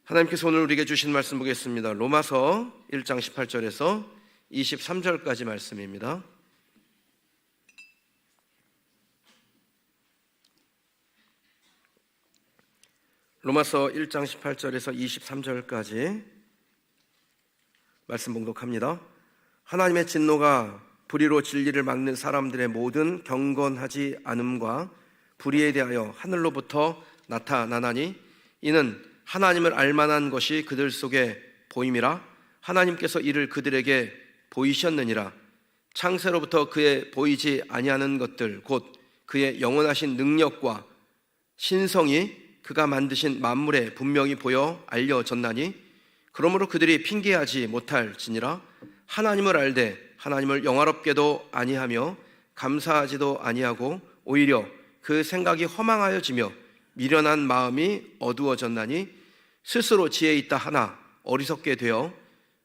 하나님께서 오늘 우리에게 주신 말씀 보겠습니다. 로마서 1장 18절에서 23절까지 말씀입니다. 로마서 1장 18절에서 23절까지 말씀 봉독합니다. 하나님의 진노가 불의로 진리를 막는 사람들의 모든 경건하지 않음과 불의에 대하여 하늘로부터 나타나나니 이는 하나님을 알만한 것이 그들 속에 보임이라. 하나님께서 이를 그들에게 보이셨느니라. 창세로부터 그의 보이지 아니하는 것들 곧 그의 영원하신 능력과 신성이 그가 만드신 만물에 분명히 보여 알려졌나니 그러므로 그들이 핑계하지 못할지니라. 하나님을 알되 하나님을 영화롭게도 아니하며 감사하지도 아니하고 오히려 그 생각이 허망하여지며 미련한 마음이 어두워졌나니 스스로 지혜 있다 하나 어리석게 되어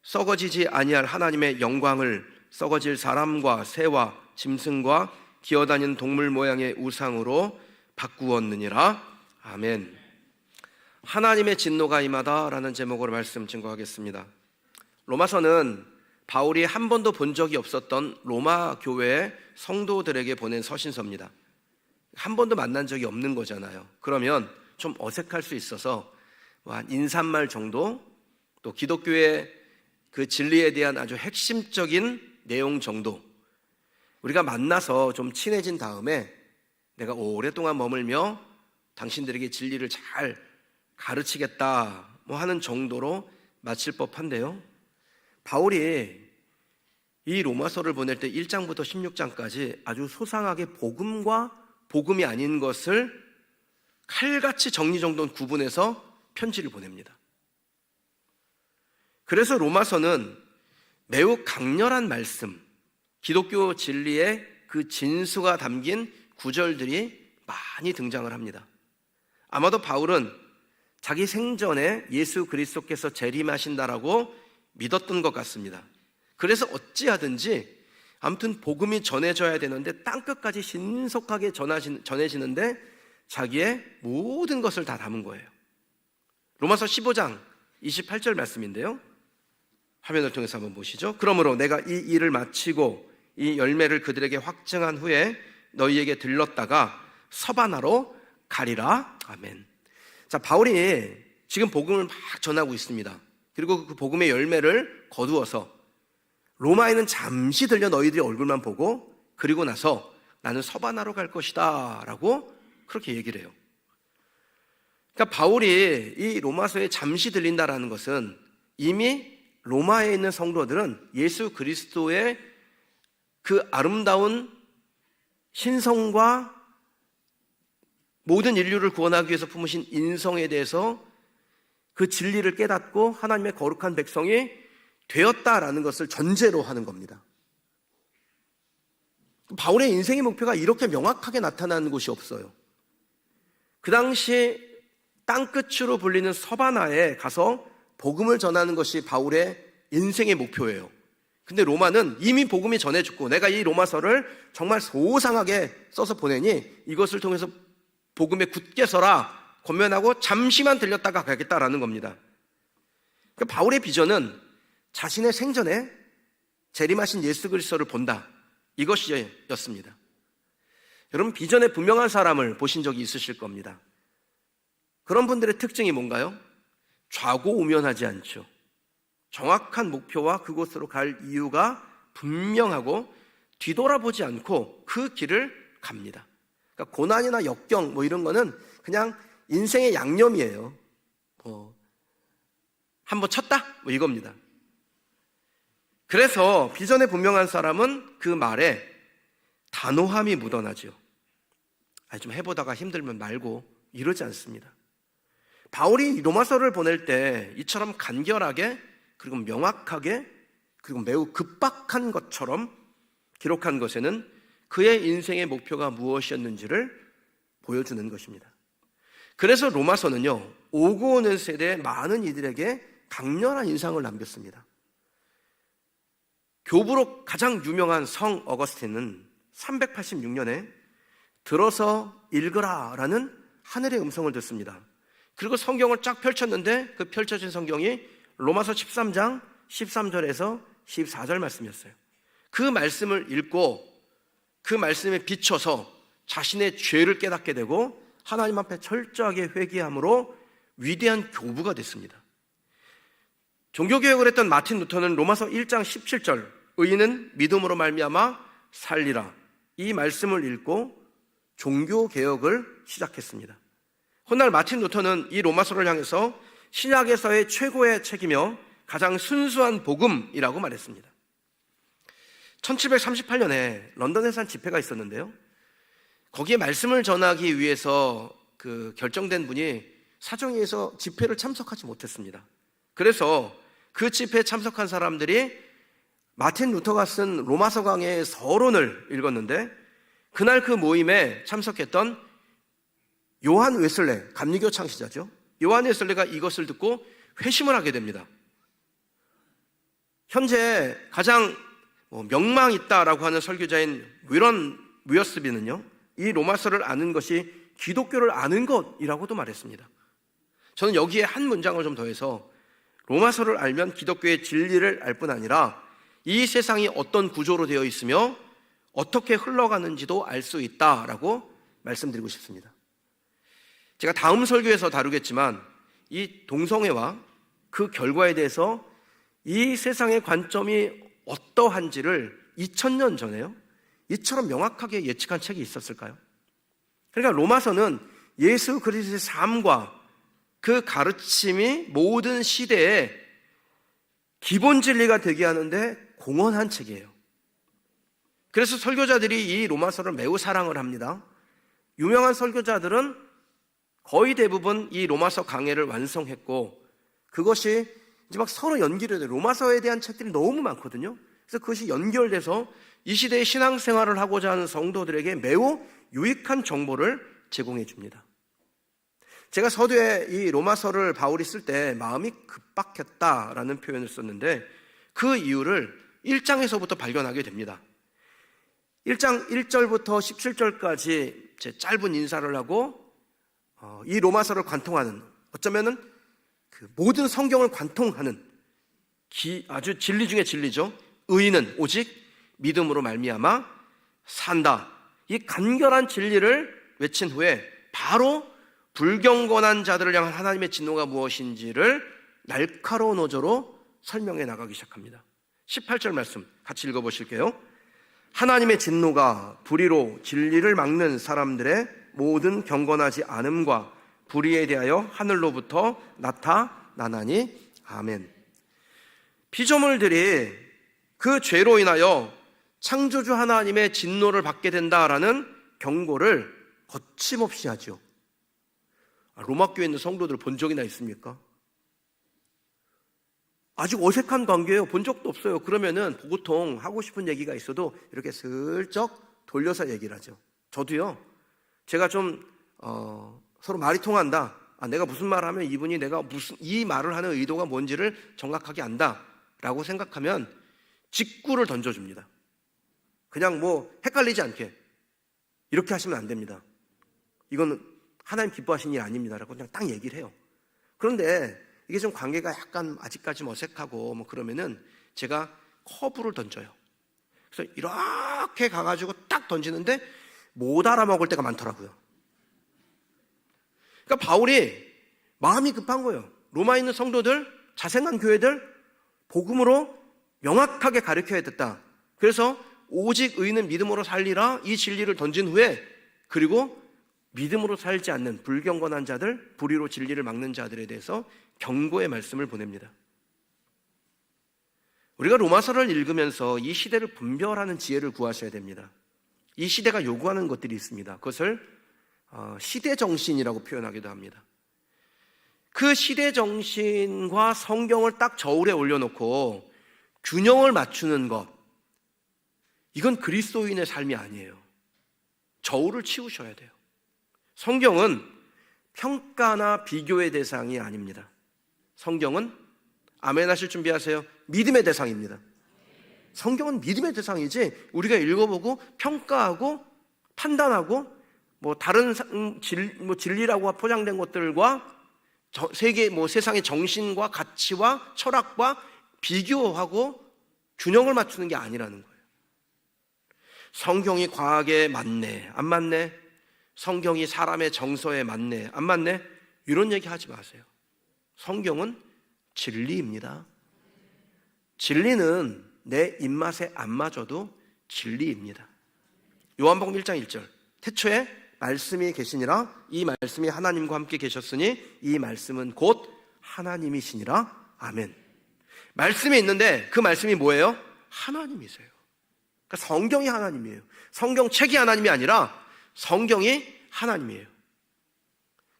썩어지지 아니할 하나님의 영광을 썩어질 사람과 새와 짐승과 기어다니는 동물 모양의 우상으로 바꾸었느니라. 아멘. 하나님의 진노가 임하다라는 제목으로 말씀 증거하겠습니다. 로마서는 바울이 한 번도 본 적이 없었던 로마 교회의 성도들에게 보낸 서신서입니다. 한 번도 만난 적이 없는 거잖아요. 그러면 좀 어색할 수 있어서 한 인사말 정도, 또 기독교의 그 진리에 대한 아주 핵심적인 내용 정도, 우리가 만나서 좀 친해진 다음에 내가 오랫동안 머물며 당신들에게 진리를 잘 가르치겠다 하는 정도로 마칠 법한데요, 바울이 이 로마서를 보낼 때 1장부터 16장까지 아주 소상하게 복음과 복음이 아닌 것을 칼같이 정리정돈 구분해서 편지를 보냅니다. 그래서 로마서는 매우 강렬한 말씀, 기독교 진리의 그 진수가 담긴 구절들이 많이 등장을 합니다. 아마도 바울은 자기 생전에 예수 그리스도께서 재림하신다라고 믿었던 것 같습니다. 그래서 어찌하든지 아무튼 복음이 전해져야 되는데 땅끝까지 신속하게 전해지는데 자기의 모든 것을 다 담은 거예요. 로마서 15장 28절 말씀인데요, 화면을 통해서 한번 보시죠. 그러므로 내가 이 일을 마치고 이 열매를 그들에게 확증한 후에 너희에게 들렀다가 서바나로 가리라. 아멘. 자, 바울이 지금 복음을 막 전하고 있습니다. 그리고 그 복음의 열매를 거두어서 로마에는 잠시 들려 너희들의 얼굴만 보고 그리고 나서 나는 서바나로 갈 것이다 라고 그렇게 얘기를 해요. 그러니까 바울이 이 로마서에 잠시 들린다라는 것은 이미 로마에 있는 성도들은 예수 그리스도의 그 아름다운 신성과 모든 인류를 구원하기 위해서 품으신 인성에 대해서 그 진리를 깨닫고 하나님의 거룩한 백성이 되었다라는 것을 전제로 하는 겁니다. 바울의 인생의 목표가 이렇게 명확하게 나타나는 곳이 없어요. 그 당시 땅끝으로 불리는 서바나에 가서 복음을 전하는 것이 바울의 인생의 목표예요. 근데 로마는 이미 복음이 전해졌고 내가 이 로마서를 정말 소상하게 써서 보내니 이것을 통해서 복음에 굳게 서라 권면하고 잠시만 들렸다가 가겠다라는 겁니다. 그러니까 바울의 비전은 자신의 생전에 재림하신 예수 그리스도를 본다, 이것이었습니다. 여러분, 비전에 분명한 사람을 보신 적이 있으실 겁니다. 그런 분들의 특징이 뭔가요? 좌고우면하지 않죠. 정확한 목표와 그곳으로 갈 이유가 분명하고 뒤돌아보지 않고 그 길을 갑니다. 그러니까 고난이나 역경 이런 거는 그냥 인생의 양념이에요. 한번 쳤다? 이겁니다. 그래서 비전에 분명한 사람은 그 말에 단호함이 묻어나죠. 좀 해보다가 힘들면 말고 이러지 않습니다. 바울이 로마서를 보낼 때 이처럼 간결하게 그리고 명확하게 그리고 매우 급박한 것처럼 기록한 것에는 그의 인생의 목표가 무엇이었는지를 보여주는 것입니다. 그래서 로마서는요, 오고 오는 세대의 많은 이들에게 강렬한 인상을 남겼습니다. 교부로 가장 유명한 성 어거스틴은 386년에 들어서 읽으라 라는 하늘의 음성을 듣습니다. 그리고 성경을 쫙 펼쳤는데 그 펼쳐진 성경이 로마서 13장 13절에서 14절 말씀이었어요. 그 말씀을 읽고 그 말씀에 비춰서 자신의 죄를 깨닫게 되고 하나님 앞에 철저하게 회개함으로 위대한 교부가 됐습니다. 종교개혁을 했던 마틴 루터는 로마서 1장 17절 의인은 믿음으로 말미암아 살리라, 이 말씀을 읽고 종교개혁을 시작했습니다. 훗날 마틴 루터는 이 로마서를 향해서 신약에서의 최고의 책이며 가장 순수한 복음이라고 말했습니다. 1738년에 런던에서 한 집회가 있었는데요, 거기에 말씀을 전하기 위해서 결정된 분이 사정에 의해서 집회를 참석하지 못했습니다. 그래서 그 집회에 참석한 사람들이 마틴 루터가 쓴 로마서 강의 서론을 읽었는데, 그날 그 모임에 참석했던 요한 웨슬레, 감리교 창시자죠, 요한 웨슬레가 이것을 듣고 회심을 하게 됩니다. 현재 가장 명망 있다라고 하는 설교자인 위런 위어스비는요, 이 로마서를 아는 것이 기독교를 아는 것이라고도 말했습니다. 저는 여기에 한 문장을 좀 더해서 로마서를 알면 기독교의 진리를 알 뿐 아니라 이 세상이 어떤 구조로 되어 있으며 어떻게 흘러가는지도 알 수 있다라고 말씀드리고 싶습니다. 제가 다음 설교에서 다루겠지만 이 동성애와 그 결과에 대해서 이 세상의 관점이 어떠한지를 2000년 전에요, 이처럼 명확하게 예측한 책이 있었을까요? 그러니까 로마서는 예수 그리스도의 삶과 그 가르침이 모든 시대에 기본 진리가 되게 하는데 공헌한 책이에요. 그래서 설교자들이 이 로마서를 매우 사랑을 합니다. 유명한 설교자들은 거의 대부분 이 로마서 강해를 완성했고, 그것이 이제 막 서로 연결이 돼요. 로마서에 대한 책들이 너무 많거든요. 그래서 그것이 연결돼서 이 시대의 신앙생활을 하고자 하는 성도들에게 매우 유익한 정보를 제공해 줍니다. 제가 서두에 이 로마서를 바울이 쓸 때 마음이 급박했다라는 표현을 썼는데, 그 이유를 1장에서부터 발견하게 됩니다. 1장 1절부터 17절까지 제 짧은 인사를 하고 이 로마서를 관통하는, 어쩌면은 그 모든 성경을 관통하는 아주 진리 중에 진리죠. 의인은 오직 믿음으로 말미암아 산다, 이 간결한 진리를 외친 후에 바로 불경건한 자들을 향한 하나님의 진노가 무엇인지를 날카로운 어조로 설명해 나가기 시작합니다. 18절 말씀 같이 읽어보실게요. 하나님의 진노가 불의로 진리를 막는 사람들의 모든 경건하지 않음과 불의에 대하여 하늘로부터 나타나나니 아멘. 피조물들이 그 죄로 인하여 창조주 하나님의 진노를 받게 된다라는 경고를 거침없이 하죠. 로마교회에 있는 성도들 본 적이나 있습니까? 아직 어색한 관계예요. 본 적도 없어요. 그러면은 보통 하고 싶은 얘기가 있어도 이렇게 슬쩍 돌려서 얘기를 하죠. 저도요, 제가 좀 서로 말이 통한다, 내가 무슨 말을 하면 이분이 내가 이 말을 하는 의도가 뭔지를 정확하게 안다 라고 생각하면 직구를 던져줍니다. 그냥 헷갈리지 않게 이렇게 하시면 안 됩니다, 이건 하나님 기뻐하시는 일이 아닙니다 라고 그냥 딱 얘기를 해요. 그런데 이게 좀 관계가 약간 아직까지 어색하고 그러면은 제가 커브를 던져요. 그래서 이렇게 가가지고 딱 던지는데 못 알아먹을 때가 많더라고요. 그러니까 바울이 마음이 급한 거예요. 로마에 있는 성도들, 자생한 교회들 복음으로 명확하게 가르쳐야 됐다. 그래서 오직 의인은 믿음으로 살리라, 이 진리를 던진 후에, 그리고 믿음으로 살지 않는 불경건한 자들, 불의로 진리를 막는 자들에 대해서 경고의 말씀을 보냅니다. 우리가 로마서를 읽으면서 이 시대를 분별하는 지혜를 구하셔야 됩니다. 이 시대가 요구하는 것들이 있습니다. 그것을 시대정신이라고 표현하기도 합니다. 그 시대정신과 성경을 딱 저울에 올려놓고 균형을 맞추는 것, 이건 그리스도인의 삶이 아니에요. 저울을 치우셔야 돼요. 성경은 평가나 비교의 대상이 아닙니다. 성경은, 아멘 하실 준비하세요, 믿음의 대상입니다. 성경은 믿음의 대상이지 우리가 읽어보고 평가하고 판단하고 다른 진리라고 포장된 것들과 세상의 정신과 가치와 철학과 비교하고 균형을 맞추는 게 아니라는 거예요. 성경이 과학에 맞네, 안 맞네? 성경이 사람의 정서에 맞네, 안 맞네? 이런 얘기 하지 마세요. 성경은 진리입니다. 진리는 내 입맛에 안 맞아도 진리입니다. 요한복음 1장 1절, 태초에 말씀이 계시니라, 이 말씀이 하나님과 함께 계셨으니 이 말씀은 곧 하나님이시니라. 아멘. 말씀이 있는데 그 말씀이 뭐예요? 하나님이세요. 그러니까 성경이 하나님이에요. 성경책이 하나님이 아니라 성경이 하나님이에요.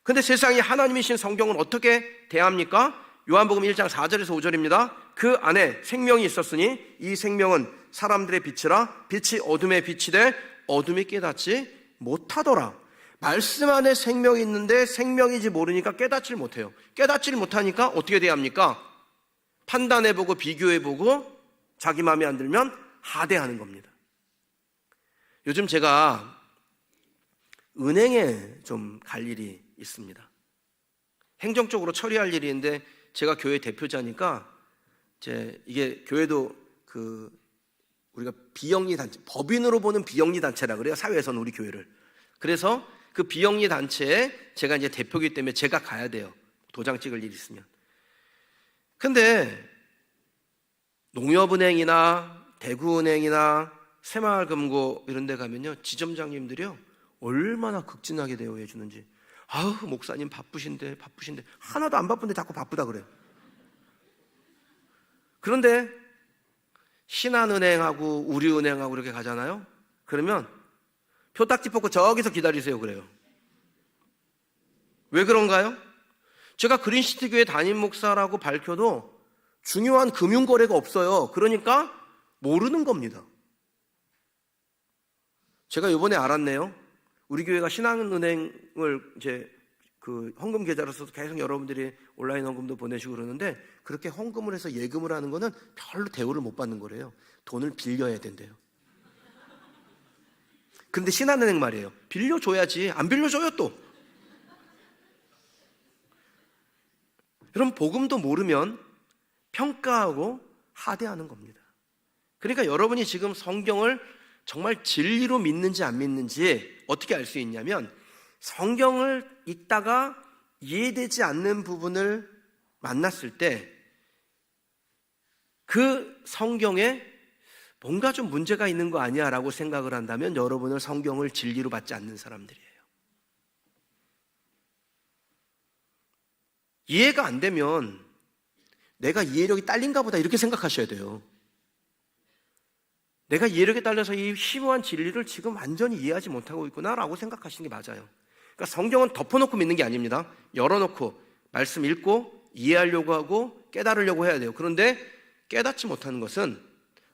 근데 세상에 하나님이신 성경을 어떻게 대합니까? 요한복음 1장 4절에서 5절입니다. 그 안에 생명이 있었으니 이 생명은 사람들의 빛이라, 빛이 어둠에 비치되 어둠이 깨닫지 못하더라. 말씀 안에 생명이 있는데 생명인지 모르니까 깨닫지를 못해요. 깨닫지를 못하니까 어떻게 대합니까? 판단해보고 비교해보고 자기 마음에 안 들면 하대하는 겁니다. 요즘 제가 은행에 좀 갈 일이 있습니다. 행정적으로 처리할 일이 있는데 제가 교회 대표자니까 이게 교회도 우리가 비영리 단체, 법인으로 보는 비영리 단체라 그래요. 사회에서는 우리 교회를. 그래서 그 비영리 단체에 제가 이제 대표이기 때문에 제가 가야 돼요. 도장 찍을 일이 있으면. 근데 농협은행이나 대구은행이나 새마을금고 이런 데 가면요, 지점장님들이요 얼마나 극진하게 대우해 주는지. 아우, 목사님 바쁘신데 하나도 안 바쁜데 자꾸 바쁘다 그래요. 그런데 신한은행하고 우리은행하고 이렇게 가잖아요. 그러면 표딱지 뽑고 저기서 기다리세요 그래요. 왜 그런가요? 제가 그린시티 교회 담임 목사라고 밝혀도 중요한 금융거래가 없어요. 그러니까 모르는 겁니다. 제가 이번에 알았네요. 우리 교회가 신한은행을 헌금 계좌로서 계속 여러분들이 온라인 헌금도 보내시고 그러는데, 그렇게 헌금을 해서 예금을 하는 거는 별로 대우를 못 받는 거래요. 돈을 빌려야 된대요. 그런데 신한은행 말이에요. 빌려줘야지. 안 빌려줘요 또. 여러분, 복음도 모르면 평가하고 하대하는 겁니다. 그러니까 여러분이 지금 성경을 정말 진리로 믿는지 안 믿는지 어떻게 알 수 있냐면, 성경을 읽다가 이해되지 않는 부분을 만났을 때 그 성경에 뭔가 좀 문제가 있는 거 아니야 라고 생각을 한다면 여러분은 성경을 진리로 받지 않는 사람들이에요. 이해가 안 되면 내가 이해력이 딸린가 보다 이렇게 생각하셔야 돼요. 내가 이해력에 딸려서 이 심오한 진리를 지금 완전히 이해하지 못하고 있구나라고 생각하시는 게 맞아요. 그러니까 성경은 덮어놓고 믿는 게 아닙니다. 열어놓고 말씀 읽고 이해하려고 하고 깨달으려고 해야 돼요. 그런데 깨닫지 못하는 것은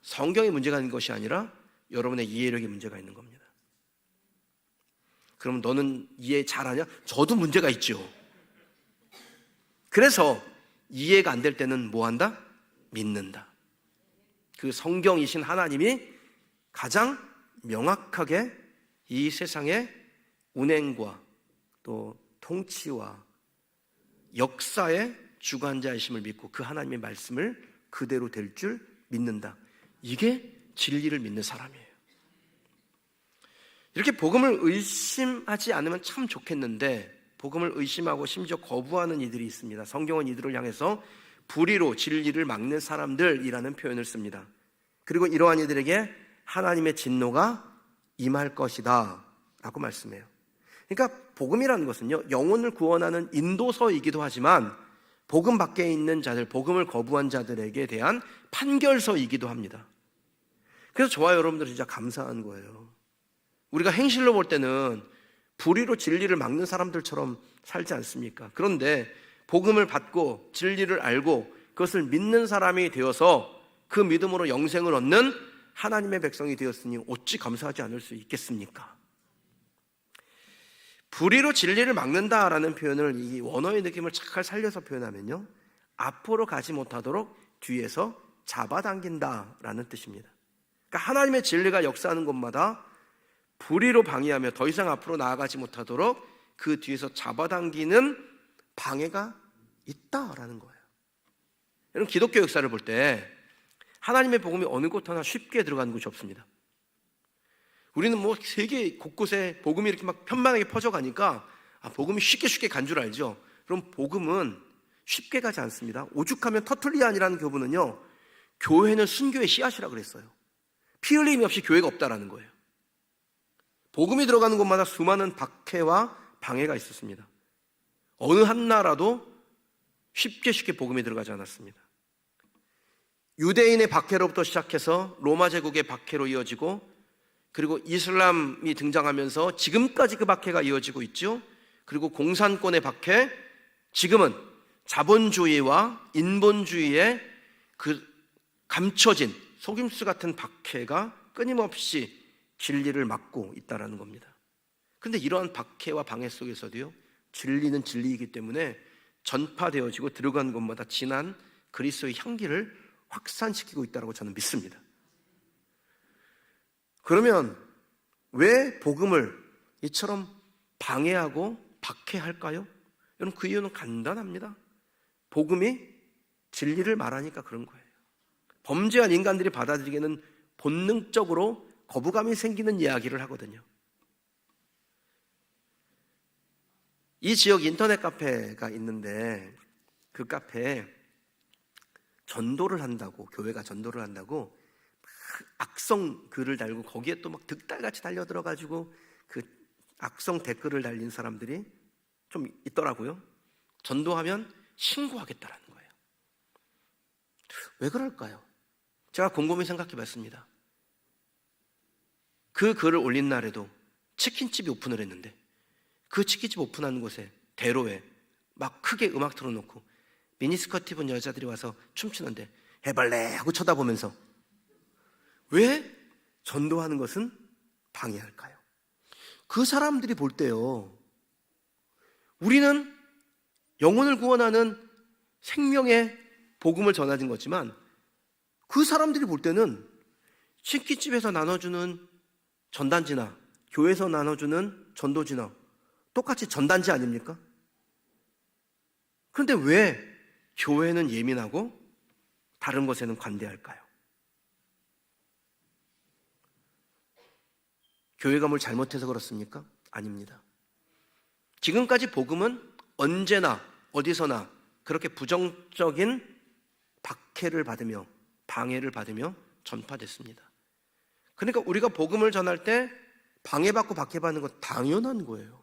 성경에 문제가 있는 것이 아니라 여러분의 이해력에 문제가 있는 겁니다. 그럼 너는 이해 잘하냐? 저도 문제가 있죠. 그래서 이해가 안 될 때는 뭐 한다? 믿는다. 그 성경이신 하나님이 가장 명확하게 이 세상의 운행과 또 통치와 역사의 주관자이심을 믿고 그 하나님의 말씀을 그대로 될 줄 믿는다. 이게 진리를 믿는 사람이에요. 이렇게 복음을 의심하지 않으면 참 좋겠는데 복음을 의심하고 심지어 거부하는 이들이 있습니다. 성경은 이들을 향해서 불의로 진리를 막는 사람들이라는 표현을 씁니다. 그리고 이러한 이들에게 하나님의 진노가 임할 것이다 라고 말씀해요. 그러니까 복음이라는 것은요, 영혼을 구원하는 인도서이기도 하지만 복음 밖에 있는 자들, 복음을 거부한 자들에게 대한 판결서이기도 합니다. 그래서 저와 여러분들 진짜 감사한 거예요. 우리가 행실로 볼 때는 불의로 진리를 막는 사람들처럼 살지 않습니까? 그런데 복음을 받고 진리를 알고 그것을 믿는 사람이 되어서 그 믿음으로 영생을 얻는 하나님의 백성이 되었으니 어찌 감사하지 않을 수 있겠습니까? 불의로 진리를 막는다라는 표현을 이 원어의 느낌을 잘 살려서 표현하면요, 앞으로 가지 못하도록 뒤에서 잡아당긴다라는 뜻입니다. 그러니까 하나님의 진리가 역사하는 곳마다 불의로 방해하며 더 이상 앞으로 나아가지 못하도록 그 뒤에서 잡아당기는 방해가 있다라는 거예요. 여러분, 기독교 역사를 볼 때 하나님의 복음이 어느 곳 하나 쉽게 들어가는 곳이 없습니다. 우리는 뭐 세계 곳곳에 복음이 이렇게 막 편만하게 퍼져가니까 복음이 쉽게 간 줄 알죠. 그럼 복음은 쉽게 가지 않습니다. 오죽하면 터툴리안이라는 교부는요, 교회는 순교의 씨앗이라 그랬어요. 피 흘림이 없이 교회가 없다라는 거예요. 복음이 들어가는 곳마다 수많은 박해와 방해가 있었습니다. 어느 한 나라도 쉽게 복음이 들어가지 않았습니다. 유대인의 박해로부터 시작해서 로마 제국의 박해로 이어지고, 그리고 이슬람이 등장하면서 지금까지 그 박해가 이어지고 있죠. 그리고 공산권의 박해, 지금은 자본주의와 인본주의의 그 감춰진 속임수 같은 박해가 끊임없이 진리를 막고 있다는 겁니다. 그런데 이러한 박해와 방해 속에서도요, 진리는 진리이기 때문에 전파되어지고 들어간 곳마다 진한 그리스도의 향기를 확산시키고 있다고 저는 믿습니다. 그러면 왜 복음을 이처럼 방해하고 박해할까요? 여러분, 그 이유는 간단합니다. 복음이 진리를 말하니까 그런 거예요. 범죄한 인간들이 받아들이기에는 본능적으로 거부감이 생기는 이야기를 하거든요. 이 지역 인터넷 카페가 있는데, 그 카페에 전도를 한다고, 교회가 전도를 한다고 악성 글을 달고, 거기에 또 막 득달같이 달려들어가지고 그 악성 댓글을 달린 사람들이 좀 있더라고요. 전도하면 신고하겠다라는 거예요. 왜 그럴까요? 제가 곰곰이 생각해 봤습니다. 그 글을 올린 날에도 치킨집이 오픈을 했는데, 그 치킨집 오픈하는 곳에 대로에 막 크게 음악 틀어놓고 미니스커트 입은 여자들이 와서 춤추는데 해발레 하고 쳐다보면서, 왜 전도하는 것은 방해할까요? 그 사람들이 볼 때요, 우리는 영혼을 구원하는 생명의 복음을 전하는 거지만, 그 사람들이 볼 때는 치킨집에서 나눠주는 전단지나 교회에서 나눠주는 전도지나 똑같이 전단지 아닙니까? 그런데 왜 교회는 예민하고 다른 것에는 관대할까요? 교회가 뭘 잘못해서 그렇습니까? 아닙니다. 지금까지 복음은 언제나 어디서나 그렇게 부정적인 박해를 받으며 방해를 받으며 전파됐습니다. 그러니까 우리가 복음을 전할 때 방해받고 박해받는 건 당연한 거예요.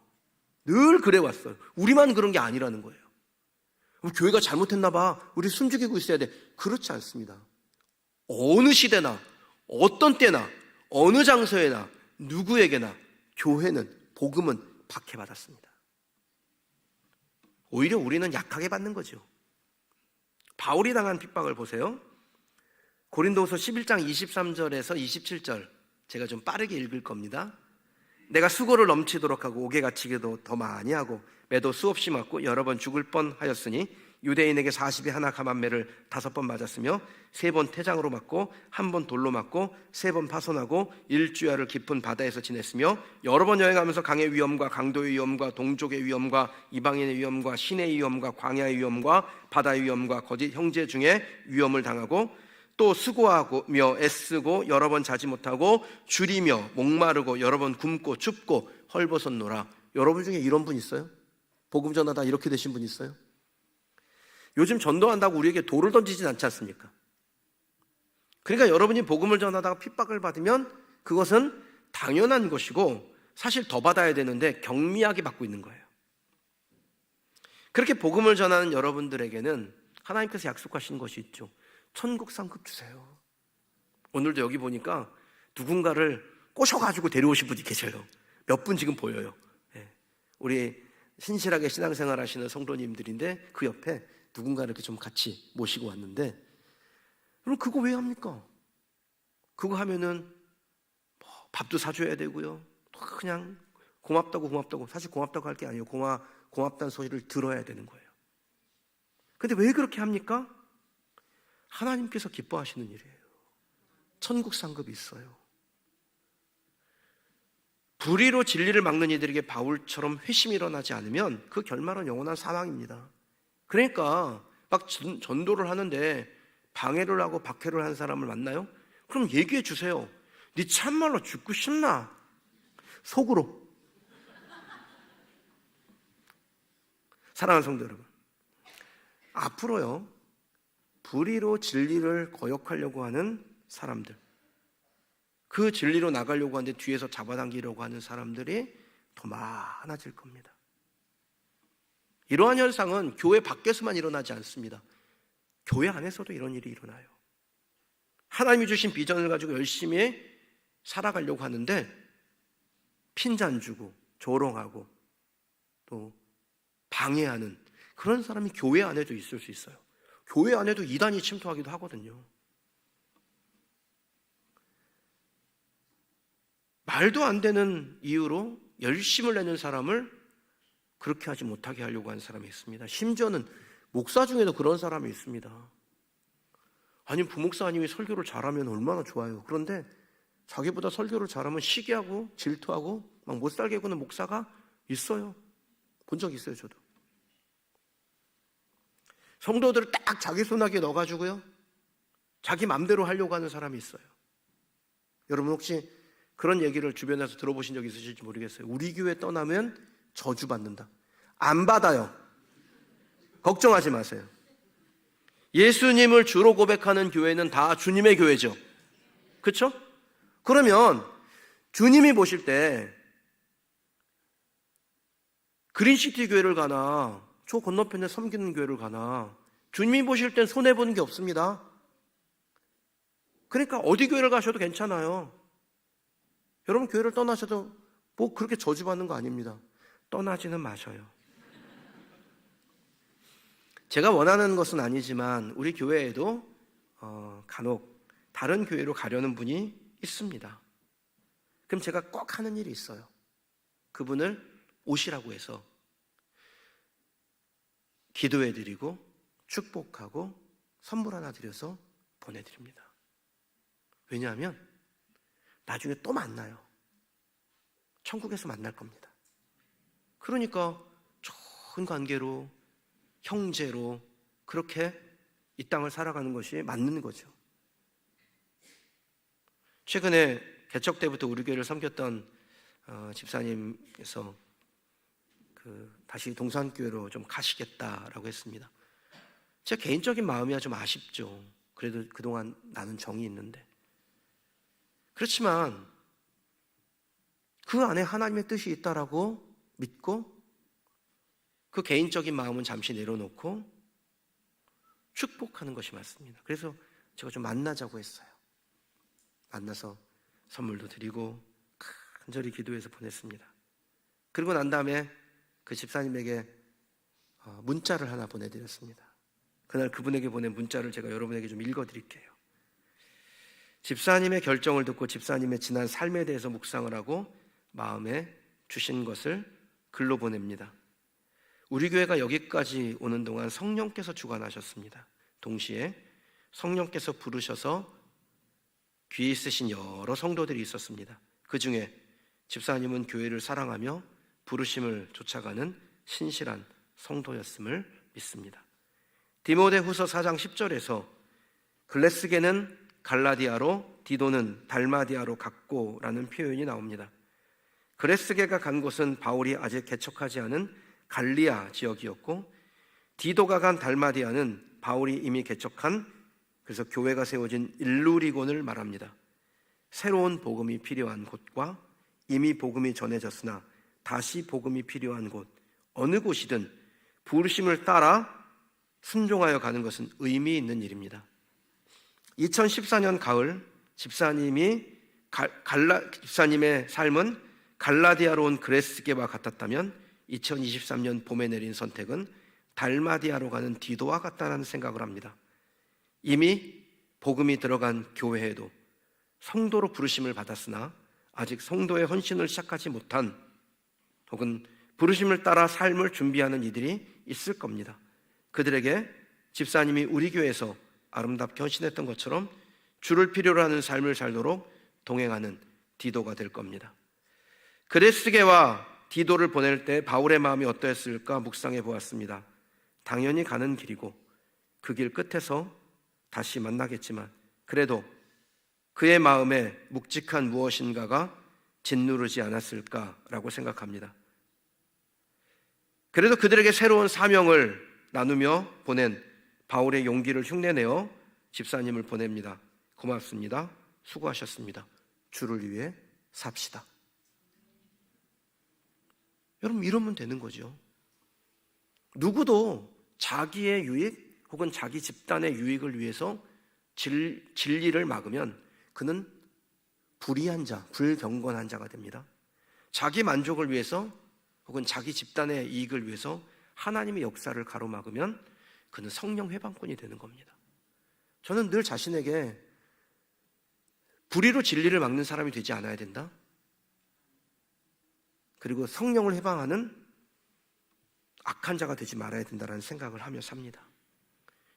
늘 그래왔어요. 우리만 그런 게 아니라는 거예요. 교회가 잘못했나 봐, 우리 숨죽이고 있어야 돼. 그렇지 않습니다. 어느 시대나 어떤 때나 어느 장소에나 누구에게나 교회는, 복음은 박해받았습니다. 오히려 우리는 약하게 받는 거죠. 바울이 당한 핍박을 보세요. 고린도후서 11장 23절에서 27절, 제가 좀 빠르게 읽을 겁니다. 내가 수고를 넘치도록 하고 옥에 갇히기도 더 많이 하고 매도 수없이 맞고 여러 번 죽을 뻔하였으니 유대인에게 40에 하나 감한매를 5번 맞았으며 3번 태장으로 맞고 1번 돌로 맞고 3번 파손하고 일주야를 깊은 바다에서 지냈으며 여러 번 여행하면서 강의 위험과 강도의 위험과 동족의 위험과 이방인의 위험과 신의 위험과 광야의 위험과 바다의 위험과 거짓 형제 중에 위험을 당하고, 또 수고하며 애쓰고 여러 번 자지 못하고 줄이며 목마르고 여러 번 굶고 춥고 헐벗었노라. 여러분 중에 이런 분 있어요? 복음 전하다 이렇게 되신 분 있어요? 요즘 전도한다고 우리에게 돌을 던지진 않지 않습니까? 그러니까 여러분이 복음을 전하다가 핍박을 받으면 그것은 당연한 것이고 사실 더 받아야 되는데 경미하게 받고 있는 거예요. 그렇게 복음을 전하는 여러분들에게는 하나님께서 약속하신 것이 있죠. 천국 상급 주세요. 오늘도 여기 보니까 누군가를 꼬셔가지고 데려오신 분이 계셔요. 몇 분 지금 보여요. 우리 신실하게 신앙생활 하시는 성도님들인데 그 옆에 누군가를 이렇게 좀 같이 모시고 왔는데, 그럼 그거 왜 합니까? 그거 하면은 뭐 밥도 사줘야 되고요, 그냥 고맙다고 사실 고맙다고 할 게 아니에요. 고맙다는 소리를 들어야 되는 거예요. 근데 왜 그렇게 합니까? 하나님께서 기뻐하시는 일이에요. 천국 상급이 있어요. 불의로 진리를 막는 이들에게 바울처럼 회심이 일어나지 않으면 그 결말은 영원한 사망입니다. 그러니까 막 전도를 하는데 방해를 하고 박해를 한 사람을 만나요? 그럼 얘기해 주세요. 네 참말로 죽고 싶나? 속으로. 사랑하는 성도 여러분, 앞으로요, 불의로 진리를 거역하려고 하는 사람들, 그 진리로 나가려고 하는데 뒤에서 잡아당기려고 하는 사람들이 더 많아질 겁니다. 이러한 현상은 교회 밖에서만 일어나지 않습니다. 교회 안에서도 이런 일이 일어나요. 하나님이 주신 비전을 가지고 열심히 살아가려고 하는데 핀잔 주고 조롱하고 또 방해하는 그런 사람이 교회 안에도 있을 수 있어요. 교회 안에도 이단이 침투하기도 하거든요. 말도 안 되는 이유로 열심을 내는 사람을 그렇게 하지 못하게 하려고 하는 사람이 있습니다. 심지어는 목사 중에도 그런 사람이 있습니다. 아니, 부목사님이 설교를 잘하면 얼마나 좋아요. 그런데 자기보다 설교를 잘하면 시기하고 질투하고 막 못 살게 구는 목사가 있어요. 본 적 있어요, 저도. 성도들을 딱 자기 손아귀에 넣어가지고요, 자기 맘대로 하려고 하는 사람이 있어요. 여러분 혹시 그런 얘기를 주변에서 들어보신 적 있으실지 모르겠어요. 우리 교회 떠나면 저주받는다. 안 받아요. 걱정하지 마세요. 예수님을 주로 고백하는 교회는 다 주님의 교회죠. 그렇죠? 그러면 주님이 보실 때 그린시티 교회를 가나 저 건너편에 섬기는 교회를 가나 주님이 보실 땐 손해보는 게 없습니다. 그러니까 어디 교회를 가셔도 괜찮아요. 여러분 교회를 떠나셔도 뭐 그렇게 저주받는 거 아닙니다. 떠나지는 마셔요. 제가 원하는 것은 아니지만 우리 교회에도 간혹 다른 교회로 가려는 분이 있습니다. 그럼 제가 꼭 하는 일이 있어요. 그분을 오시라고 해서 기도해드리고 축복하고 선물 하나 드려서 보내드립니다. 왜냐하면 나중에 또 만나요. 천국에서 만날 겁니다. 그러니까 좋은 관계로 형제로 그렇게 이 땅을 살아가는 것이 맞는 거죠. 최근에 개척 때부터 우리 교회를 섬겼던 집사님께서 다시 동산교회로 좀 가시겠다라고 했습니다. 제 개인적인 마음이야 좀 아쉽죠. 그래도 그동안 나는 정이 있는데. 그렇지만 그 안에 하나님의 뜻이 있다라고 믿고 그 개인적인 마음은 잠시 내려놓고 축복하는 것이 맞습니다. 그래서 제가 좀 만나자고 했어요. 만나서 선물도 드리고 간절히 기도해서 보냈습니다. 그리고 난 다음에 그 집사님에게 문자를 하나 보내드렸습니다. 그날 그분에게 보낸 문자를 제가 여러분에게 좀 읽어드릴게요. 집사님의 결정을 듣고 집사님의 지난 삶에 대해서 묵상을 하고 마음에 주신 것을 글로 보냅니다. 우리 교회가 여기까지 오는 동안 성령께서 주관하셨습니다. 동시에 성령께서 부르셔서 귀에 있으신 여러 성도들이 있었습니다. 그 중에 집사님은 교회를 사랑하며 부르심을 쫓아가는 신실한 성도였음을 믿습니다. 디모데후서 4장 10절에서 글레스게는 갈라디아로 디도는 달마디아로 갔고라는 표현이 나옵니다. 글레스게가 간 곳은 바울이 아직 개척하지 않은 갈리아 지역이었고 디도가 간 달마디아는 바울이 이미 개척한 그래서 교회가 세워진 일루리곤을 말합니다. 새로운 복음이 필요한 곳과 이미 복음이 전해졌으나 다시 복음이 필요한 곳 어느 곳이든 부르심을 따라 순종하여 가는 것은 의미 있는 일입니다. 2014년 가을 집사님의 삶은 갈라디아로 온 그레스게와 같았다면 2023년 봄에 내린 선택은 달마디아로 가는 디도와 같다는 생각을 합니다. 이미 복음이 들어간 교회에도 성도로 부르심을 받았으나 아직 성도의 헌신을 시작하지 못한 혹은 부르심을 따라 삶을 준비하는 이들이 있을 겁니다. 그들에게 집사님이 우리 교회에서 아름답게 헌신했던 것처럼 주를 필요로 하는 삶을 살도록 동행하는 디도가 될 겁니다. 그레스게와 디도를 보낼 때 바울의 마음이 어떠했을까 묵상해 보았습니다. 당연히 가는 길이고 그 길 끝에서 다시 만나겠지만 그래도 그의 마음에 묵직한 무엇인가가 짓누르지 않았을까라고 생각합니다. 그래도 그들에게 새로운 사명을 나누며 보낸 바울의 용기를 흉내내어 집사님을 보냅니다. 고맙습니다. 수고하셨습니다. 주를 위해 삽시다. 여러분, 이러면 되는 거죠. 누구도 자기의 유익 혹은 자기 집단의 유익을 위해서 진리를 막으면 그는 불의한 자, 불경건한 자가 됩니다. 자기 만족을 위해서 혹은 자기 집단의 이익을 위해서 하나님의 역사를 가로막으면 그는 성령 회방꾼이 되는 겁니다. 저는 늘 자신에게 불의로 진리를 막는 사람이 되지 않아야 된다. 그리고 성령을 해방하는 악한 자가 되지 말아야 된다는 생각을 하며 삽니다.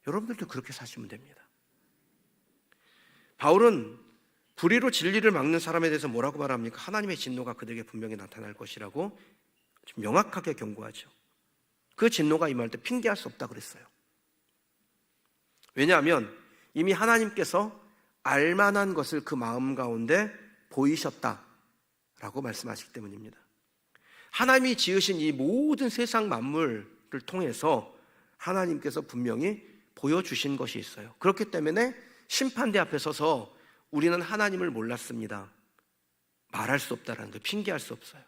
여러분들도 그렇게 사시면 됩니다. 바울은 불의로 진리를 막는 사람에 대해서 뭐라고 말합니까? 하나님의 진노가 그들에게 분명히 나타날 것이라고 좀 명확하게 경고하죠. 그 진노가 임할 때 핑계할 수 없다 그랬어요. 왜냐하면 이미 하나님께서 알만한 것을 그 마음 가운데 보이셨다라고 말씀하시기 때문입니다. 하나님이 지으신 이 모든 세상 만물을 통해서 하나님께서 분명히 보여주신 것이 있어요. 그렇기 때문에 심판대 앞에 서서 우리는 하나님을 몰랐습니다, 말할 수 없다라는 거, 핑계할 수 없어요.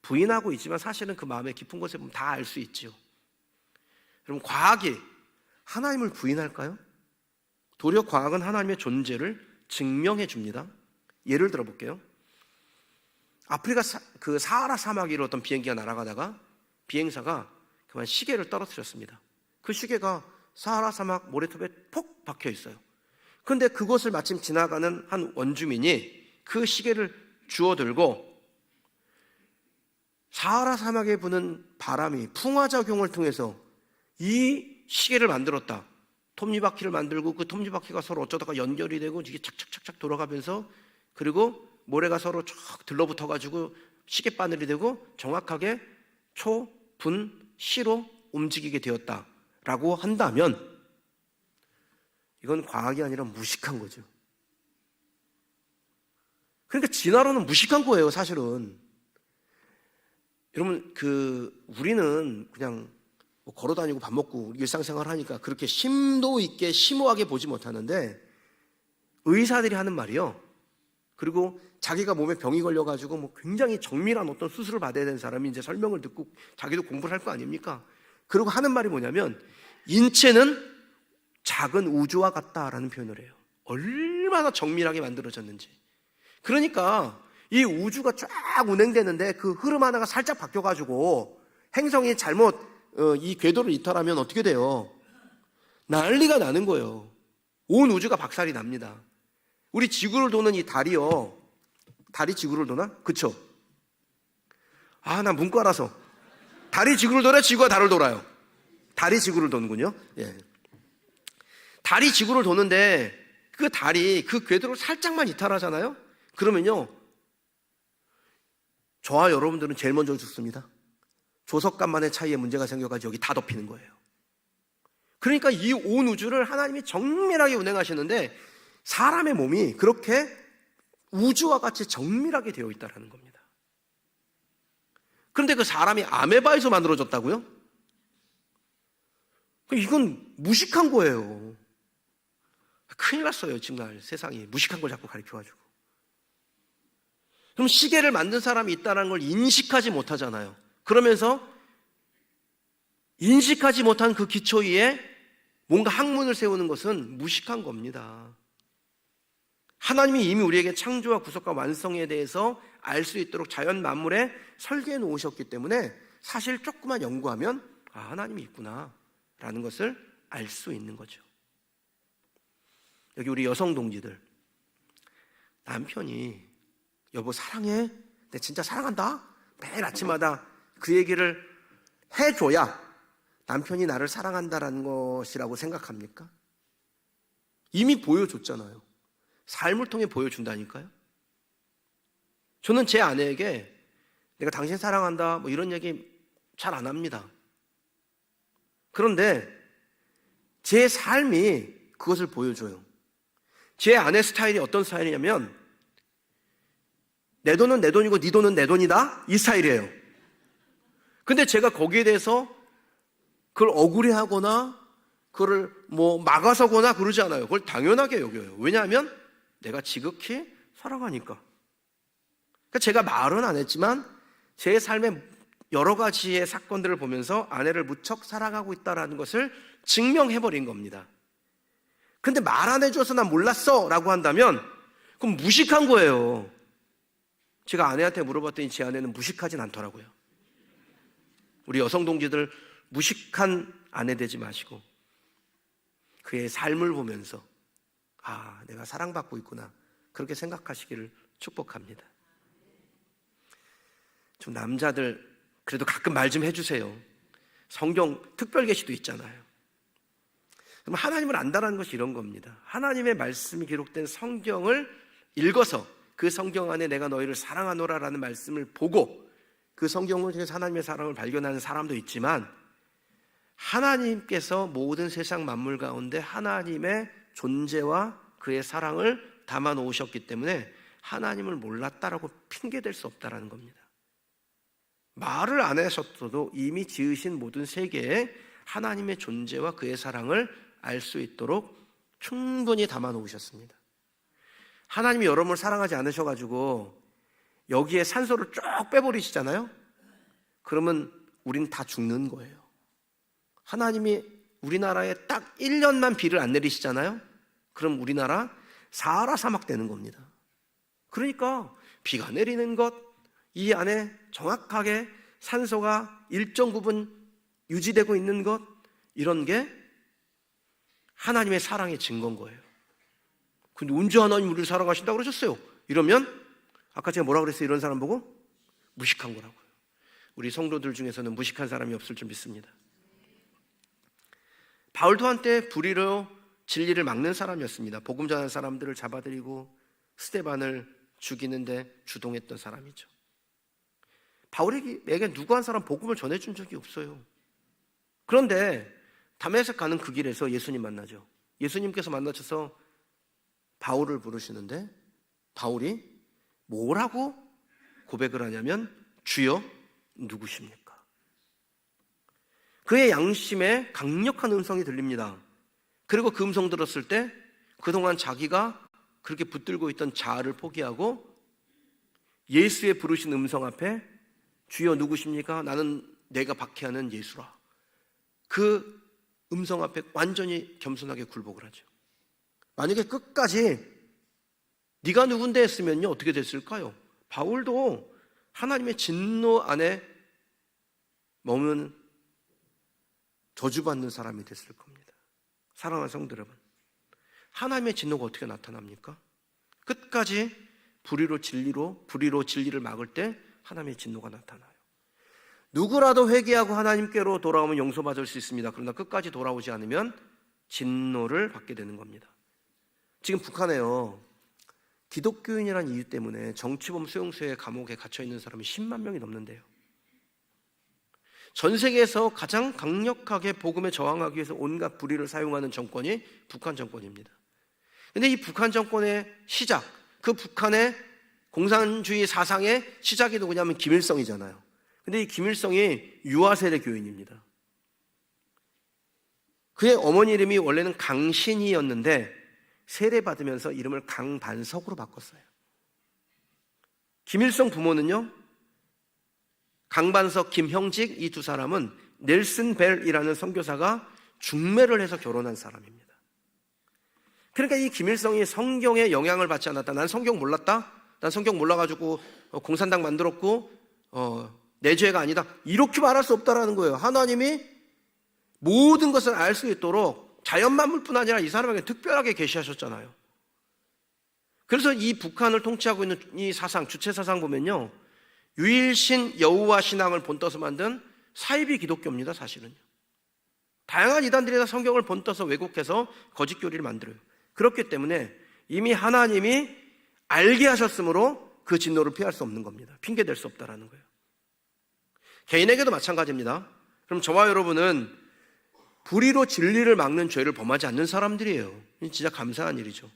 부인하고 있지만 사실은 그 마음의 깊은 곳에 보면 다 알 수 있죠. 여러분, 과학이 하나님을 부인할까요? 도리어 과학은 하나님의 존재를 증명해 줍니다. 예를 들어 볼게요. 아프리카 그 사하라 사막 위로 어떤 비행기가 날아가다가 비행사가 그만 시계를 떨어뜨렸습니다. 그 시계가 사하라 사막 모래톱에 폭 박혀 있어요. 그런데 그것을 마침 지나가는 한 원주민이 그 시계를 주워 들고 사하라 사막에 부는 바람이 풍화작용을 통해서 이 시계를 만들었다. 톱니바퀴를 만들고 그 톱니바퀴가 서로 어쩌다가 연결이 되고 이게 착착착착 돌아가면서 그리고 모래가 서로 쫙 들러붙어가지고 시계바늘이 되고 정확하게 초, 분, 시로 움직이게 되었다라고 한다면 이건 과학이 아니라 무식한 거죠. 그러니까 진화론은 무식한 거예요, 사실은. 여러분, 우리는 그냥 뭐 걸어다니고 밥 먹고 일상생활 하니까 그렇게 심도 있게 심오하게 보지 못하는데 의사들이 하는 말이요. 그리고 자기가 몸에 병이 걸려가지고 뭐 굉장히 정밀한 어떤 수술을 받아야 되는 사람이 이제 설명을 듣고 자기도 공부를 할 거 아닙니까? 그리고 하는 말이 뭐냐면 인체는 작은 우주와 같다라는 표현을 해요. 얼마나 정밀하게 만들어졌는지. 그러니까 이 우주가 쫙 운행되는데 그 흐름 하나가 살짝 바뀌어가지고 행성이 잘못 이 궤도를 이탈하면 어떻게 돼요? 난리가 나는 거예요. 온 우주가 박살이 납니다. 우리 지구를 도는 이 달이요. 달이 지구를 도나? 그쵸? 나 문과라서. 달이 지구를 돌아요? 지구가 달을 돌아요? 달이 지구를 도는군요. 예. 달이 지구를 도는데 그 달이 그 궤도를 살짝만 이탈하잖아요? 그러면요, 저와 여러분들은 제일 먼저 죽습니다. 조석간만의 차이에 문제가 생겨가지고 여기 다 덮이는 거예요. 그러니까 이 온 우주를 하나님이 정밀하게 운행하시는데 사람의 몸이 그렇게 우주와 같이 정밀하게 되어 있다는 겁니다. 그런데 그 사람이 아메바에서 만들어졌다고요? 이건 무식한 거예요. 큰일 났어요, 정말. 세상이 무식한 걸 자꾸 가르쳐가지고. 그럼 시계를 만든 사람이 있다는 걸 인식하지 못하잖아요. 그러면서 인식하지 못한 그 기초 위에 뭔가 학문을 세우는 것은 무식한 겁니다. 하나님이 이미 우리에게 창조와 구속과 완성에 대해서 알 수 있도록 자연 만물에 설계해 놓으셨기 때문에 사실 조금만 연구하면 하나님이 있구나 라는 것을 알 수 있는 거죠. 여기 우리 여성 동지들, 남편이 여보 사랑해, 내 진짜 사랑한다, 매일 아침마다 그 얘기를 해줘야 남편이 나를 사랑한다라는 것이라고 생각합니까? 이미 보여줬잖아요. 삶을 통해 보여준다니까요. 저는 제 아내에게 내가 당신 사랑한다 뭐 이런 얘기 잘 안 합니다. 그런데 제 삶이 그것을 보여줘요. 제 아내 스타일이 어떤 스타일이냐면 내 돈은 내 돈이고 네 돈은 내 돈이다, 이 스타일이에요. 근데 제가 거기에 대해서 그걸 억울해하거나 그걸 막아서거나 그러지 않아요. 그걸 당연하게 여겨요. 왜냐하면 내가 지극히 사랑하니까. 그러니까 제가 말은 안 했지만 제 삶의 여러 가지의 사건들을 보면서 아내를 무척 사랑하고 있다는 것을 증명해버린 겁니다. 근데 말 안 해줘서 난 몰랐어 라고 한다면 그럼 무식한 거예요. 제가 아내한테 물어봤더니 제 아내는 무식하진 않더라고요. 우리 여성 동지들 무식한 아내 되지 마시고 그의 삶을 보면서 내가 사랑받고 있구나, 그렇게 생각하시기를 축복합니다. 좀 남자들 그래도 가끔 말 좀 해주세요. 성경 특별 계시도 있잖아요. 그럼 하나님을 안다는 것이 이런 겁니다. 하나님의 말씀이 기록된 성경을 읽어서 그 성경 안에 내가 너희를 사랑하노라라는 말씀을 보고 그 성경을 통해서 하나님의 사랑을 발견하는 사람도 있지만, 하나님께서 모든 세상 만물 가운데 하나님의 존재와 그의 사랑을 담아 놓으셨기 때문에 하나님을 몰랐다라고 핑계댈 수 없다라는 겁니다. 말을 안 하셨어도 이미 지으신 모든 세계에 하나님의 존재와 그의 사랑을 알 수 있도록 충분히 담아 놓으셨습니다. 하나님이 여러분을 사랑하지 않으셔가지고 여기에 산소를 쫙 빼버리시잖아요. 그러면 우린 다 죽는 거예요. 하나님이 우리나라에 딱 1년만 비를 안 내리시잖아요. 그럼 우리나라 사하라 사막 되는 겁니다. 그러니까 비가 내리는 것, 이 안에 정확하게 산소가 일정 부분 유지되고 있는 것, 이런 게 하나님의 사랑의 증거인 거예요. 근데 언제 하나님 우리를 사랑하신다고 그러셨어요? 이러면 아까 제가 뭐라 그랬어요? 이런 사람 보고 무식한 거라고요. 우리 성도들 중에서는 무식한 사람이 없을 줄 믿습니다. 바울도 한때 불의로 진리를 막는 사람이었습니다. 복음 전하는 사람들을 잡아들이고 스데반을 죽이는데 주동했던 사람이죠. 바울에게 누구 한 사람 복음을 전해준 적이 없어요. 그런데 다메섹 가는 그 길에서 예수님 만나죠. 예수님께서 만나셔서 바울을 부르시는데 바울이 뭐라고 고백을 하냐면 주여 누구십니까? 그의 양심에 강력한 음성이 들립니다. 그리고 그 음성 들었을 때 그동안 자기가 그렇게 붙들고 있던 자아를 포기하고 예수의 부르신 음성 앞에 주여 누구십니까? 나는 내가 박해하는 예수라. 그 음성 앞에 완전히 겸손하게 굴복을 하죠. 만약에 끝까지 네가 누군데 했으면요 어떻게 됐을까요? 바울도 하나님의 진노 안에 머무는 저주받는 사람이 됐을 겁니다. 사랑하는 성도 여러분, 하나님의 진노가 어떻게 나타납니까? 끝까지 불의로 진리를 막을 때 하나님의 진노가 나타나요. 누구라도 회개하고 하나님께로 돌아오면 용서받을 수 있습니다. 그러나 끝까지 돌아오지 않으면 진노를 받게 되는 겁니다. 지금 북한에요, 기독교인이라는 이유 때문에 정치범 수용소에 감옥에 갇혀있는 사람이 10만 명이 넘는데요. 전 세계에서 가장 강력하게 복음에 저항하기 위해서 온갖 불의를 사용하는 정권이 북한 정권입니다. 그런데 이 북한 정권의 시작, 그 북한의 공산주의 사상의 시작이 누구냐면 김일성이잖아요. 근데 이 김일성이 유아세례 교인입니다. 그의 어머니 이름이 원래는 강신이었는데 세례받으면서 이름을 강반석으로 바꿨어요. 김일성 부모는요, 강반석, 김형직, 이 두 사람은 넬슨 벨이라는 선교사가 중매를 해서 결혼한 사람입니다. 그러니까 이 김일성이 성경의 영향을 받지 않았다, 난 성경 몰랐다, 난 성경 몰라가지고 공산당 만들었고 내 죄가 아니다, 이렇게 말할 수 없다라는 거예요. 하나님이 모든 것을 알 수 있도록 자연 만물뿐 아니라 이 사람에게 특별하게 계시하셨잖아요. 그래서 이 북한을 통치하고 있는 이 사상, 주체 사상 보면요, 유일신 여호와 신앙을 본떠서 만든 사이비 기독교입니다. 사실은요, 다양한 이단들이 다 성경을 본떠서 왜곡해서 거짓 교리를 만들어요. 그렇기 때문에 이미 하나님이 알게 하셨으므로 그 진노를 피할 수 없는 겁니다. 핑계댈 수 없다라는 거예요. 개인에게도 마찬가지입니다. 그럼 저와 여러분은 불의로 진리를 막는 죄를 범하지 않는 사람들이에요. 진짜 감사한 일이죠.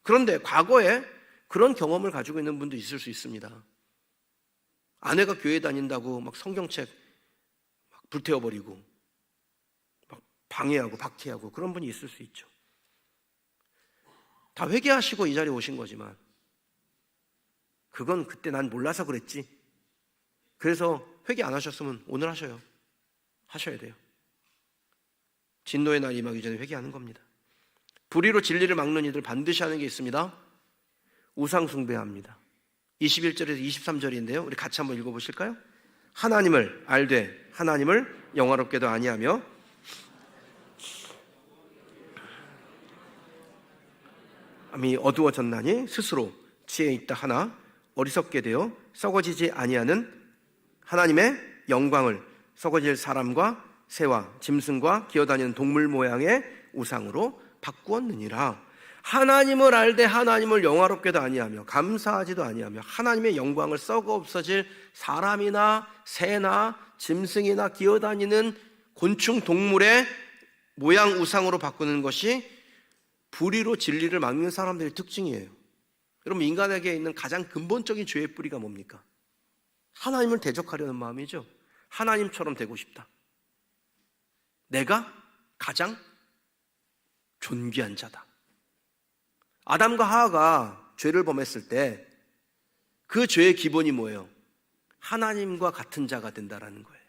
그런데 과거에 그런 경험을 가지고 있는 분도 있을 수 있습니다. 아내가 교회 다닌다고 막 성경책 막 불태워버리고 막 방해하고 박해하고 그런 분이 있을 수 있죠. 다 회개하시고 이 자리에 오신 거지만 그건 그때 난 몰라서 그랬지. 그래서 회개 안 하셨으면 오늘 하셔요. 하셔야 돼요. 진노의 날 임하기 전에 회개하는 겁니다. 불의로 진리를 막는 이들 반드시 하는 게 있습니다. 우상 숭배합니다. 21절에서 23절인데요. 우리 같이 한번 읽어보실까요? 하나님을 알되 하나님을 영화롭게도 아니하며 마음이 어두워졌나니 스스로 지혜 있다 하나 어리석게 되어 썩어지지 아니하는 하나님의 영광을 썩어질 사람과 새와 짐승과 기어다니는 동물 모양의 우상으로 바꾸었느니라. 하나님을 알되 하나님을 영화롭게도 아니하며 감사하지도 아니하며 하나님의 영광을 썩어 없어질 사람이나 새나 짐승이나 기어다니는 곤충 동물의 모양 우상으로 바꾸는 것이 불의로 진리를 막는 사람들의 특징이에요. 여러분, 인간에게 있는 가장 근본적인 죄의 뿌리가 뭡니까? 하나님을 대적하려는 마음이죠. 하나님처럼 되고 싶다. 내가 가장 존귀한 자다. 아담과 하와가 죄를 범했을 때 그 죄의 기본이 뭐예요? 하나님과 같은 자가 된다라는 거예요.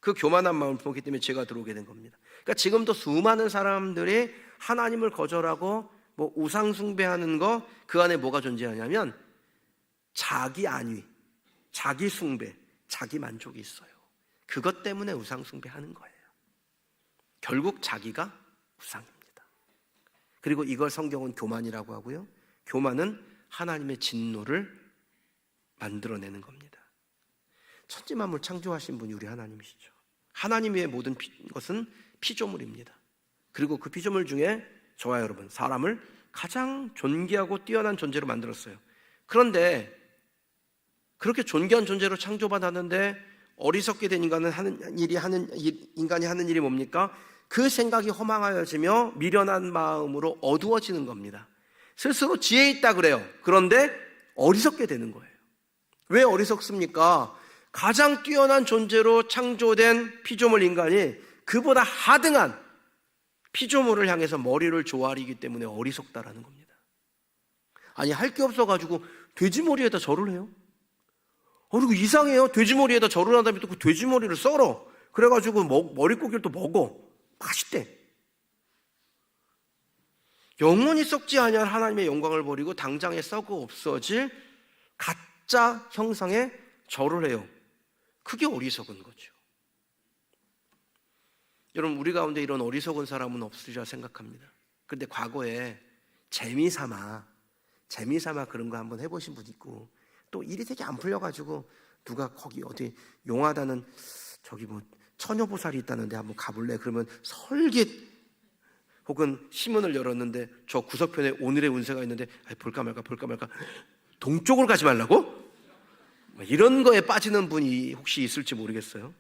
그 교만한 마음을 보기 때문에 죄가 들어오게 된 겁니다. 그러니까 지금도 수많은 사람들이 하나님을 거절하고 뭐 우상 숭배하는 거, 그 안에 뭐가 존재하냐면 자기 안위, 자기 숭배, 자기 만족이 있어요. 그것 때문에 우상 숭배하는 거예요. 결국 자기가 우상입니다. 그리고 이걸 성경은 교만이라고 하고요. 교만은 하나님의 진노를 만들어내는 겁니다. 천지만물 창조하신 분이 우리 하나님이시죠. 하나님 외의 모든 것은 피조물입니다. 그리고 그 피조물 중에 저와 여러분, 사람을 가장 존귀하고 뛰어난 존재로 만들었어요. 그런데 그렇게 존귀한 존재로 창조받았는데 어리석게 된 인간이 하는 일이 뭡니까? 그 생각이 허망하여지며 미련한 마음으로 어두워지는 겁니다. 스스로 지혜 있다 그래요. 그런데 어리석게 되는 거예요. 왜 어리석습니까? 가장 뛰어난 존재로 창조된 피조물 인간이 그보다 하등한 피조물을 향해서 머리를 조아리기 때문에 어리석다라는 겁니다. 아니, 할 게 없어가지고 돼지머리에다 절을 해요. 그리고 이상해요. 돼지머리에다 절을 한 다음에 또 그 돼지머리를 썰어. 그래가지고 머릿고기를 또 먹어. 맛있대. 영원히 썩지 아니할 하나님의 영광을 버리고 당장에 썩어 없어질 가짜 형상에 절을 해요. 그게 어리석은 거죠. 여러분, 우리 가운데 이런 어리석은 사람은 없으리라 생각합니다. 그런데 과거에 재미삼아 그런 거 한번 해보신 분 있고, 또 일이 되게 안 풀려가지고 누가 거기 어디 용하다는 저기 뭐 처녀보살이 있다는데 한번 가볼래? 그러면 설깃 혹은 시문을 열었는데 저 구석편에 오늘의 운세가 있는데 볼까 말까 동쪽으로 가지 말라고? 이런 거에 빠지는 분이 혹시 있을지 모르겠어요.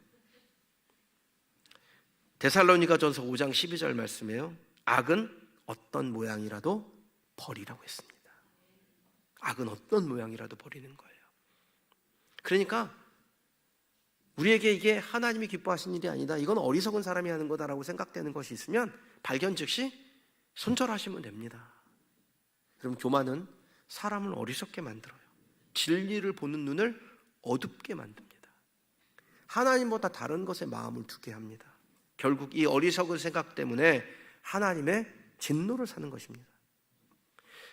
데살로니가전서 5장 12절 말씀이에요. 악은 어떤 모양이라도 버리라고 했습니다. 악은 어떤 모양이라도 버리는 거예요. 그러니까 우리에게 이게 하나님이 기뻐하신 일이 아니다, 이건 어리석은 사람이 하는 거다라고 생각되는 것이 있으면 발견 즉시 손절하시면 됩니다. 그럼 교만은 사람을 어리석게 만들어요. 진리를 보는 눈을 어둡게 만듭니다. 하나님보다 다른 것에 마음을 두게 합니다. 결국 이 어리석은 생각 때문에 하나님의 진노를 사는 것입니다.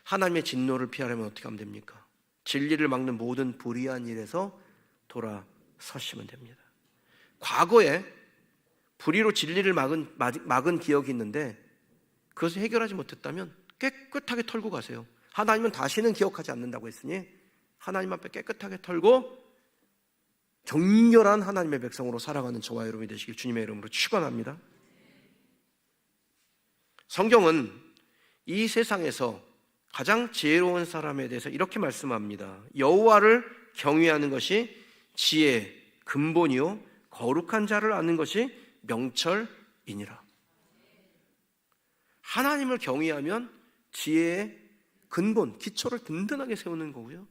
하나님의 진노를 피하려면 어떻게 하면 됩니까? 진리를 막는 모든 불의한 일에서 돌아서시면 됩니다. 과거에 불의로 진리를 막은 기억이 있는데 그것을 해결하지 못했다면 깨끗하게 털고 가세요. 하나님은 다시는 기억하지 않는다고 했으니 하나님 앞에 깨끗하게 털고 정결한 하나님의 백성으로 살아가는 저와 여러분이 되시길 주님의 이름으로 축원합니다. 성경은 이 세상에서 가장 지혜로운 사람에 대해서 이렇게 말씀합니다. 여호와를 경외하는 것이 지혜의 근본이요 거룩한 자를 아는 것이 명철이니라. 하나님을 경외하면 지혜의 근본, 기초를 든든하게 세우는 거고요.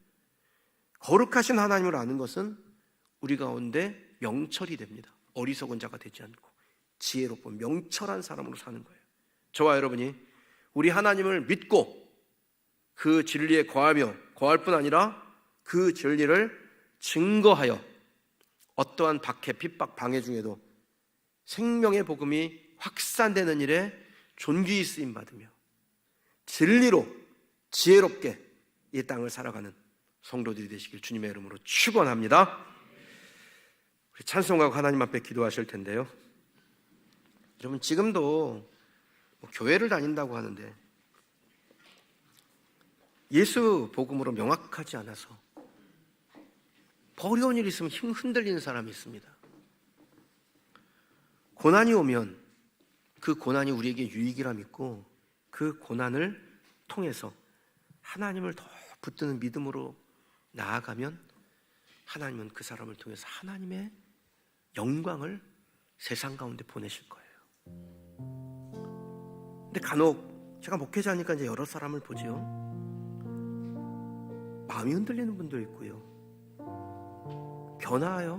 거룩하신 하나님을 아는 것은 우리 가운데 명철이 됩니다. 어리석은 자가 되지 않고 지혜롭고 명철한 사람으로 사는 거예요. 저와 여러분이 우리 하나님을 믿고 그 진리에 거할 뿐 아니라 그 진리를 증거하여 어떠한 박해, 핍박, 방해 중에도 생명의 복음이 확산되는 일에 존귀히 쓰임받으며 진리로 지혜롭게 이 땅을 살아가는 성도들이 되시길 주님의 이름으로 축원합니다. 우리 찬송하고 하나님 앞에 기도하실 텐데요. 여러분, 지금도 교회를 다닌다고 하는데 예수 복음으로 명확하지 않아서 어려운 일이 있으면 힘 흔들리는 사람이 있습니다. 고난이 오면 그 고난이 우리에게 유익이라 믿고 그 고난을 통해서 하나님을 더 붙드는 믿음으로 나아가면 하나님은 그 사람을 통해서 하나님의 영광을 세상 가운데 보내실 거예요. 근데 간혹 제가 목회자니까 이제 여러 사람을 보지요. 마음이 흔들리는 분도 있고요. 변화하여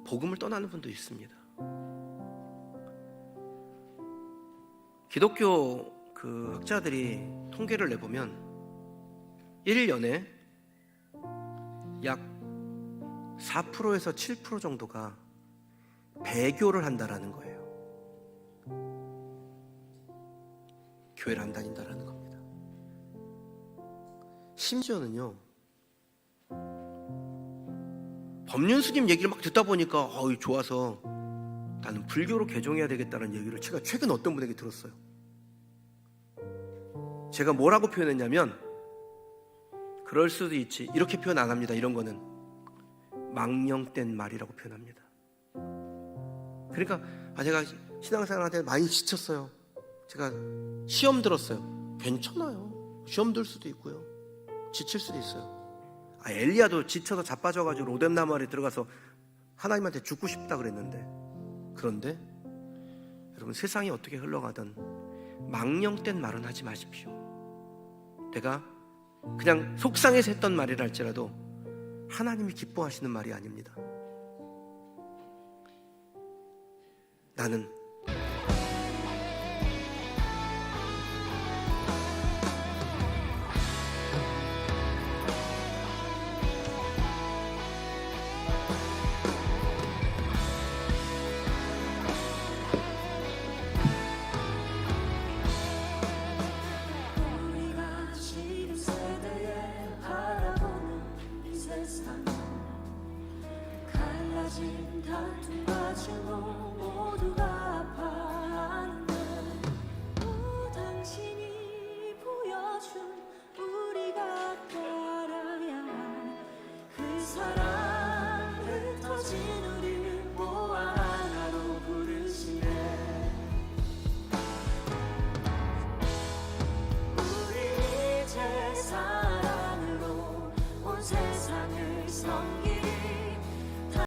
복음을 떠나는 분도 있습니다. 기독교 그 학자들이 통계를 내보면 1년에 약 4%에서 7% 정도가 배교를 한다라는 거예요. 교회를 안 다닌다라는 겁니다. 심지어는요, 법륜스님 얘기를 막 듣다 보니까 좋아서 나는 불교로 개종해야 되겠다는 얘기를 제가 최근 어떤 분에게 들었어요. 제가 뭐라고 표현했냐면, 그럴 수도 있지, 이렇게 표현 안 합니다. 이런 거는 망령된 말이라고 표현합니다. 그러니까 제가 신앙생활한테 많이 지쳤어요. 제가 시험 들었어요. 괜찮아요. 시험 들 수도 있고요, 지칠 수도 있어요. 엘리야도 지쳐서 자빠져가지고 로뎀나무 아래 들어가서 하나님한테 죽고 싶다 그랬는데, 그런데 여러분, 세상이 어떻게 흘러가든 망령된 말은 하지 마십시오. 내가 그냥 속상해서 했던 말이라 할지라도 하나님이 기뻐하시는 말이 아닙니다. 나는 다툼과 증오 모두가 아파하는데 당신이